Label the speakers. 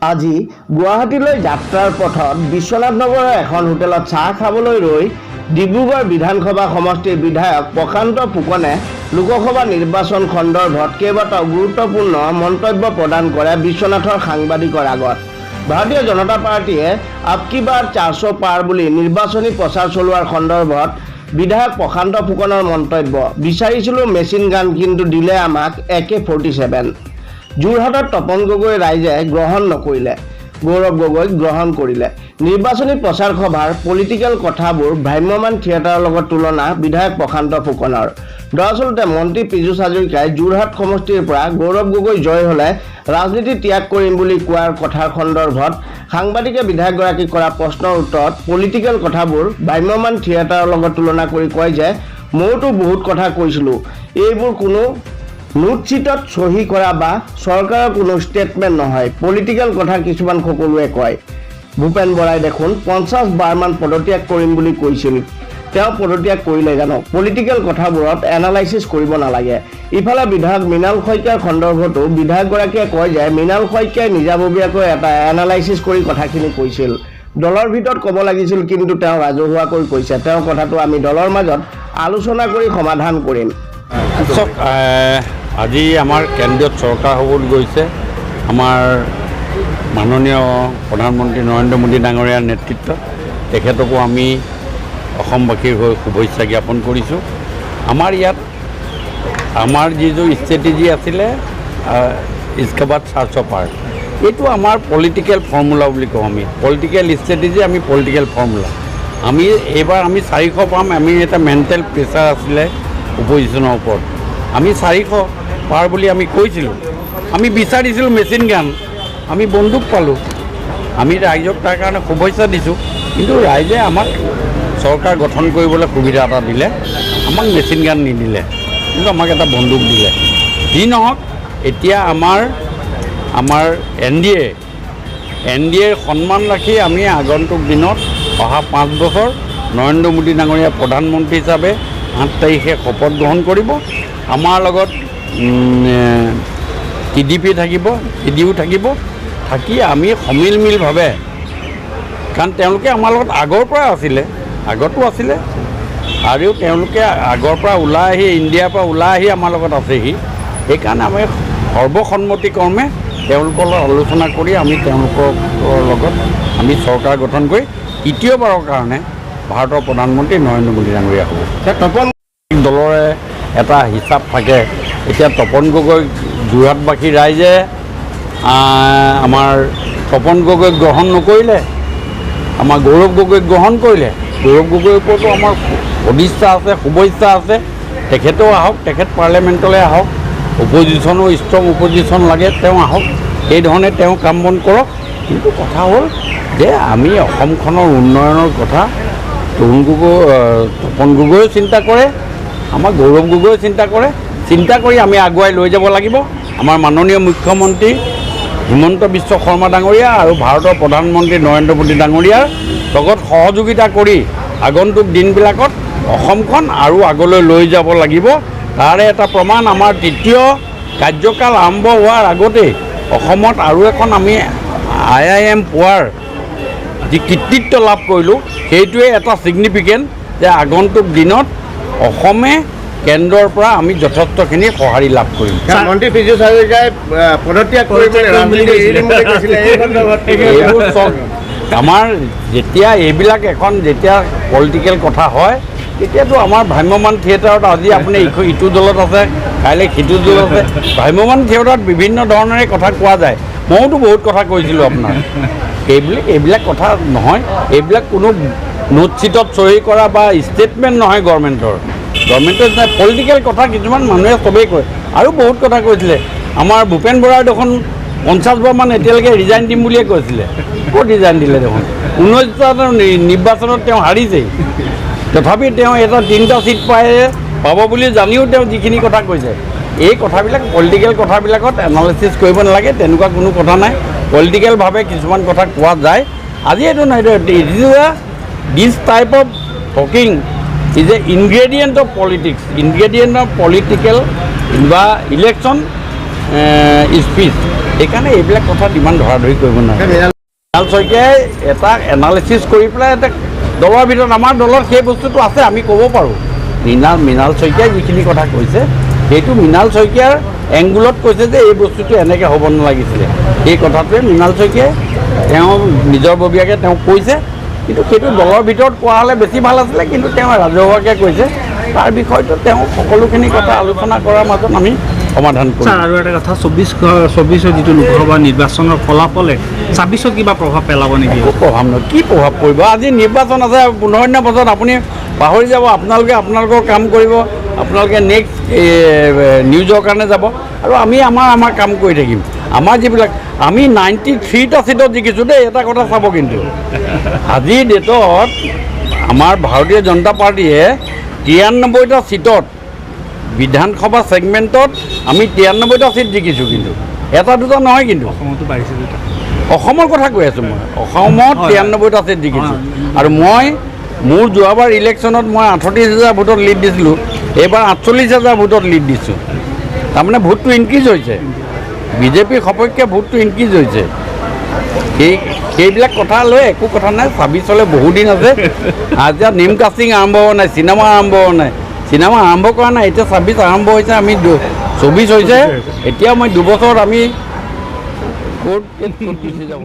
Speaker 1: আজি গুৱাহাটীলৈ যাত্ৰাৰ পথত বিশ্বনাথ নগৰৰ এখন হোটেলত চাহ খাবলৈ ৰৈ ডিব্ৰুগড় বিধানসভা সমষ্টিৰ বিধায়ক প্ৰশান্ত ফুকনে লোকসভা নিৰ্বাচন সন্দৰ্ভত কেইবাটাও গুৰুত্বপূৰ্ণ মন্তব্য প্ৰদান কৰে বিশ্বনাথৰ সাংবাদিকৰ আগত। ভাৰতীয় জনতা পাৰ্টিয়ে আব কি বাৰ 400 পাৰ বুলি নিৰ্বাচনী প্ৰচাৰ চলোৱাৰ সন্দৰ্ভত বিধায়ক প্ৰশান্ত ফুকনৰ মন্তব্য, বিচাৰিছিলোঁ মেচিন গান কিন্তু দিলে আমাক AK-47। যোৰহাটত তপন গগৈ ৰাইজে গ্ৰহণ নকৰিলে, গৌৰৱ গগৈক গ্ৰহণ কৰিলে। নিৰ্বাচনী প্ৰচাৰ সভাৰ পলিটিকেল কথাবোৰ ভ্ৰাম্যমান থিয়েটাৰৰ লগত তুলনা বিধায়ক প্ৰশান্ত ফুকনৰ। দৰাচলতে মন্ত্ৰী পীযুষ হাজৰিকাই যোৰহাট সমষ্টিৰ পৰা গৌৰৱ গগৈ জয় হ'লে ৰাজনীতি ত্যাগ কৰিম বুলি কোৱাৰ কথাৰ সন্দৰ্ভত সাংবাদিকে বিধায়কগৰাকীক কৰা প্ৰশ্নৰ উত্তৰত পলিটিকেল কথাবোৰ ভ্ৰাম্যমান থিয়েটাৰৰ লগত তুলনা কৰি কয় যে মইতো বহুত কথা কৈছিলোঁ, এইবোৰ কোনো নোটচিটত চহী কৰা বা চৰকাৰৰ কোনো ষ্টেটমেণ্ট নহয়, পলিটিকেল কথা কিছুমান সকলোৱে কয়। ভূপেন বৰাই দেখোন 50 বাৰমান পদত্যাগ কৰিম বুলি কৈছিল, তেওঁ পদত্যাগ কৰিলে জানো? পলিটিকেল কথাবোৰত এনালাইচিছ কৰিব নালাগে। ইফালে বিধায়ক মৃণাল শইকীয়াৰ সন্দৰ্ভতো বিধায়কগৰাকীয়ে কয় যে মৃণাল শইকীয়াই নিজাববীয়াকৈ এটা এনালাইচিছ কৰি কথাখিনি কৈছিল, দলৰ ভিতৰত ক'ব লাগিছিল, কিন্তু তেওঁ ৰাজহুৱাকৈ কৈছে। তেওঁৰ কথাটো আমি দলৰ মাজত আলোচনা কৰি সমাধান কৰিম।
Speaker 2: আজি আমাৰ কেন্দ্ৰীয় চৰকাৰ হ'বলৈ গৈছে আমাৰ মাননীয় প্ৰধানমন্ত্ৰী নৰেন্দ্ৰ মোদী ডাঙৰীয়াৰ নেতৃত্বত। তেখেতকো আমি অসমবাসীৰ হৈ শুভেচ্ছা জ্ঞাপন কৰিছোঁ। আমাৰ ইয়াত আমাৰ যিটো ষ্ট্ৰেটেজি আছিলে ইছকে বাদ 400 পাৰ, এইটো আমাৰ পলিটিকেল ফৰ্মুলা বুলি কওঁ আমি। পলিটিকেল ষ্ট্ৰেটেজি, আমি পলিটিকেল ফৰ্মুলা। আমি এইবাৰ 400 পাম। আমি এটা মেণ্টেল প্ৰেছাৰ আছিলে অপজিশ্যনৰ ওপৰত। আমি 400 পাৰ বুলি আমি কৈছিলোঁ। আমি বিচাৰিছিলোঁ মেচিন গান, আমি বন্দুক পালোঁ। আমি ৰাইজক তাৰ কাৰণে শুভেচ্ছা দিছোঁ, কিন্তু ৰাইজে আমাক চৰকাৰ গঠন কৰিবলৈ সুবিধা এটা দিলে, আমাক মেচিন গান নিদিলে, কিন্তু আমাক এটা বন্দুক দিলে। যি নহওক, এতিয়া আমাৰ NDA সন্মান ৰাখি আমি আগন্তুক দিনত অহা 5 বছৰ নৰেন্দ্ৰ মোদী ডাঙৰীয়া প্ৰধানমন্ত্ৰী হিচাপে 8 তাৰিখে শপত গ্ৰহণ কৰিব। আমাৰ লগত TDP থাকিব, CDU থাকিব, থাকি আমি সমিলমিলভাৱে, কাৰণ তেওঁলোকে আমাৰ লগত আগৰ পৰা আগতো আছিলে আৰু তেওঁলোকে আগৰ পৰা ওলাই আহি, ইণ্ডিয়াৰ পৰা ওলাই আহি আমাৰ লগত আছেহি। সেইকাৰণে আমি সৰ্বসন্মতিক্ৰমে তেওঁলোকৰ লগত আলোচনা কৰি আমি তেওঁলোকৰ লগত আমি চৰকাৰ গঠন কৰি তৃতীয়বাৰৰ কাৰণে ভাৰতৰ প্ৰধানমন্ত্ৰী নৰেন্দ্ৰ মোদী ডাঙৰীয়া হ'ব। তপন দলৰে এটা হিচাপ থাকে। এতিয়া তপন গগৈ যোৰহাটবাসী ৰাইজে আমাৰ তপন গগৈক গ্ৰহণ নকৰিলে, আমাৰ গৌৰৱ গগৈক গ্ৰহণ কৰিলে। গৌৰৱ গগৈৰ ওপৰতো আমাৰ সদিচ্ছা আছে, শুভেচ্ছা আছে। তেখেতেও আহক, তেখেত পাৰ্লিয়ামেণ্টলৈ আহক। অপজিশ্যনো ষ্ট্ৰং অপজিশ্যন লাগে, তেওঁ আহক, সেইধৰণে তেওঁ কাম বন কৰক। কিন্তু কথা হ'ল যে আমি অসমখনৰ উন্নয়নৰ কথা তপন গগৈও চিন্তা কৰে, আমাৰ গৌৰৱ গগৈও চিন্তা কৰে। চিন্তা কৰি আমি আগুৱাই লৈ যাব লাগিব। আমাৰ মাননীয় মুখ্যমন্ত্ৰী হিমন্ত বিশ্ব শৰ্মা ডাঙৰীয়া আৰু ভাৰতৰ প্ৰধানমন্ত্ৰী নৰেন্দ্ৰ মোদী ডাঙৰীয়াৰ লগত সহযোগিতা কৰি আগন্তুক দিনবিলাকত অসমখন আৰু আগলৈ লৈ যাব লাগিব। তাৰে এটা প্ৰমাণ আমাৰ তৃতীয় কাৰ্যকাল আৰম্ভ হোৱাৰ আগতেই অসমত আৰু এখন আমি IIM পোৱাৰ যি কৃতিত্ব লাভ কৰিলোঁ, সেইটোৱে এটা ছিগনিফিকেণ্ট যে আগন্তুক দিনত অসমে কেন্দ্ৰৰ পৰা আমি যথেষ্টখিনি সঁহাৰি লাভ কৰিম।
Speaker 1: মন্ত্ৰী পীযুষ হাজৰিকাই পদত্যাগ
Speaker 2: এইবোৰ চব আমাৰ যেতিয়া এইবিলাক যেতিয়া পলিটিকেল কথা হয়, তেতিয়াতো আমাৰ ভ্ৰাম্যমান থিয়েটাৰত আজি আপুনি ইটো দলত আছে, কাইলৈ সিটো দলত আছে। ভ্ৰাম্যমান থিয়েটাৰত বিভিন্ন ধৰণেৰে কথা কোৱা যায়। মইতো বহুত কথা কৈছিলোঁ আপোনাৰ। এইবিলাক কথা নহয়, এইবিলাক কোনো নোটচিটত চহী কৰা বা ষ্টেটমেণ্ট নহয় গভৰ্ণমেণ্টৰ পলিটিকেল কথা কিছুমান মানুহে চবেই কয়। আৰু বহুত কথা কৈছিলে। আমাৰ ভূপেন বৰাই দেখোন 50 বাৰমান এতিয়ালৈকে ৰিজাইন দিম বুলিয়ে কৈছিলে। ক'ত ৰিজাইন দিলে দেখোন? 19টা নিৰ্বাচনত তেওঁ হাৰিছেই, তথাপি তেওঁ এটা 3টা ছিট পাব বুলি জানিও তেওঁ যিখিনি কথা কৈছে, এই কথাবিলাক পলিটিকেল কথাবিলাকত এনালাইচিছ কৰিব নালাগে। তেনেকুৱা কোনো কথা নাই। পলিটিকেলভাৱে কিছুমান কথা কোৱা যায়। আজি এইটো নাই, this type of talking is a ingredient of politics, ingredient of political বা election speech. সেইকাৰণে এইবিলাক কথাত ইমান ধৰাধৰি কৰিব নোৱাৰে। মৃণাল শইকীয়াই এটা এনালিচিছ কৰি পেলাই এটা দলৰ ভিতৰত আমাৰ দলত সেই বস্তুটো আছে, আমি ক'ব পাৰোঁ। মৃণাল শইকীয়াই যিখিনি কথা কৈছে সেইটো মৃণাল শইকীয়াৰ এংগুলত কৈছে যে এই বস্তুটো এনেকৈ হ'ব নালাগিছিলে। এই কথাটোৱে মৃণাল শইকীয়াই তেওঁ নিজৰববীয়াকৈ তেওঁ কৈছে, কিন্তু সেইটো দলৰ ভিতৰত কোৱা হ'লে বেছি ভাল আছিলে, কিন্তু তেওঁ ৰাজহুৱাকৈ কৈছে। তাৰ বিষয়টো তেওঁ সকলোখিনি কথা আলোচনা কৰাৰ মাজত আমি সমাধান কৰিম।
Speaker 3: আৰু এটা কথা, 24 যিটো লোকসভা নিৰ্বাচনৰ ফলাফলে 26 কিবা প্ৰভাৱ পেলাব নেকি?
Speaker 2: একো প্ৰভাৱ নহয়। কি প্ৰভাৱ পৰিব? আজি নিৰ্বাচন আছে 15 দিনৰ পাছত, আপুনি পাহৰি যাব। আপোনালোকে আপোনালোকৰ কাম কৰিব, আপোনালোকে নেক্সট নিউজৰ কাৰণে যাব, আৰু আমি আমাৰ কাম কৰি থাকিম। আমাৰ যিবিলাক আমি 93টা ছিটত জিকিছোঁ দেই, এটা কথা চাব। কিন্তু আজিৰ ডেটত আমাৰ ভাৰতীয় জনতা পাৰ্টীয়ে 93টা ছিটত বিধানসভা ছেগমেণ্টত আমি 93টা ছিট জিকিছোঁ, কিন্তু এটা দুটা নহয়। কিন্তু
Speaker 3: অসমতো বাঢ়িছে,
Speaker 2: অসমৰ কথা কৈ আছোঁ মই। অসমত 93টা ছিট জিকিছোঁ, আৰু মোৰ যোৱাবাৰ ইলেকশ্যনত মই 38,000 ভোটত লিড দিছিলোঁ, এইবাৰ 48,000 ভোটত লিড দিছোঁ। তাৰমানে ভোটটো ইনক্ৰিজ হৈছে, বিজেপিৰ সপক্ষে ভোটটো ইনক্ৰিজ হৈছে। সেইবিলাক কথা লৈ একো কথা নাই। 26লৈ বহুদিন আছে। এতিয়া নেম কাষ্টিং আৰম্ভ হোৱা নাই, চিনেমা আৰম্ভ হোৱা নাই, চিনেমা আৰম্ভ কৰা নাই। এতিয়া 26 আৰম্ভ হৈছে, আমি 24 হৈছে। এতিয়া মই 2 বছৰত আমি ক'ৰ্ট গুচি যাব।